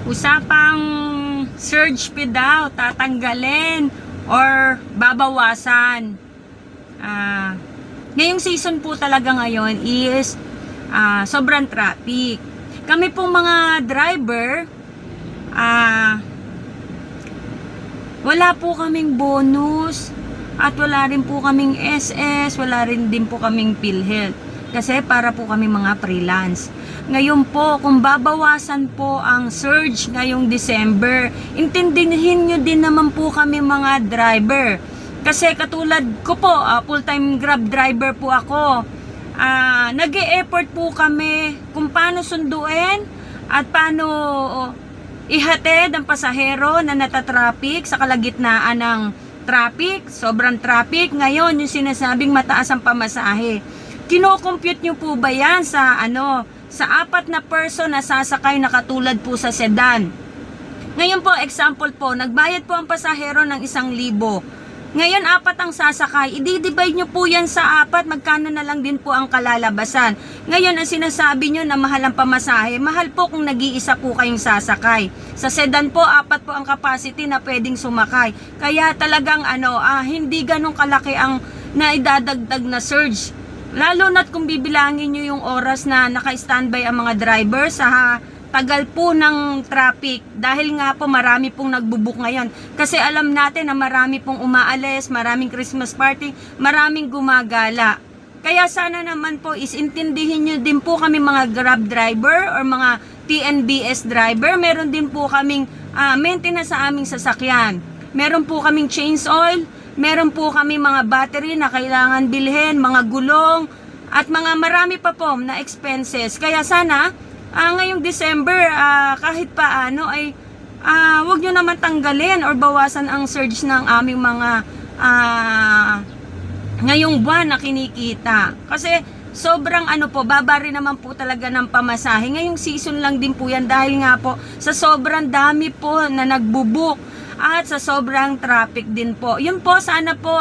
Usapang surge fee daw, tatanggalin or babawasan. Ngayong season po talaga ngayon is sobrang traffic. Kami pong mga driver, wala po kaming bonus at wala rin po kaming SS, wala rin din po kaming PhilHealth. Kasi para po kami mga freelance. Ngayon po, kung babawasan po ang surge ngayong December, intindihin nyo din naman po kami mga driver. Kasi katulad ko po, full-time Grab driver po ako. Nag-e-effort po kami kung paano sunduin at paano ihatid ang pasahero na natatraffic sa kalagitnaan ng traffic, sobrang traffic. Ngayon, yung sinasabing mataas ang pamasahe. Kino-compute nyo po ba yan sa sa 4 na person na sasakay na katulad po sa sedan? Ngayon po, example po, nagbayad po ang pasahero ng 1,000. Ngayon, 4 ang sasakay. I-divide nyo po yan sa 4, magkano na lang din po ang kalalabasan. Ngayon, ang sinasabi nyo na mahal ang pamasahe, mahal po kung nag-iisa po kayong sasakay. Sa sedan po, 4 po ang capacity na pwedeng sumakay. Kaya talagang hindi ganun kalaki ang naidadagdag na surge. Lalo na't kung bibilangin nyo yung oras na naka-standby ang mga driver sa tagal po ng traffic. Dahil nga po marami pong nagbubook ngayon. Kasi alam natin na marami pong umaalis, maraming Christmas party, maraming gumagala. Kaya sana naman po isintindihin nyo din po kami mga Grab driver or mga TNBS driver. Meron din po kaming maintenance sa aming sasakyan. Meron po kaming change oil. Meron po kami mga battery na kailangan bilhin, mga gulong, at mga marami pa po na expenses. Kaya sana, ngayong December, kahit paano ay wag nyo naman tanggalin or bawasan ang surge ng aming mga ngayong buwan na kinikita. Kasi sobrang baba rin naman po talaga ng pamasahe. Ngayong season lang din po yan dahil nga po sa sobrang dami po na nagbubuk. At sa sobrang traffic din po. Yun po, sana po,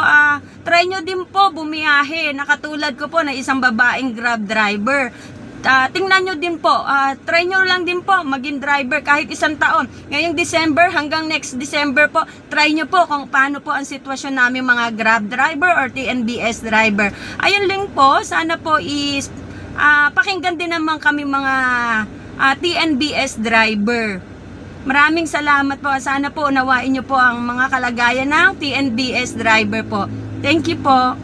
try nyo din po bumiyahe. Nakatulad ko po na isang babaeng Grab driver. Tingnan nyo din po, try nyo lang din po maging driver kahit 1 taon. Ngayong December hanggang next December po, try nyo po kung paano po ang sitwasyon namin mga Grab driver or TNBS driver. Ayun lang po, sana po is pakinggan din naman kami mga TNBS driver. Maraming salamat po. Sana po unawain nyo po ang mga kalagayan ng TNBS driver po. Thank you po.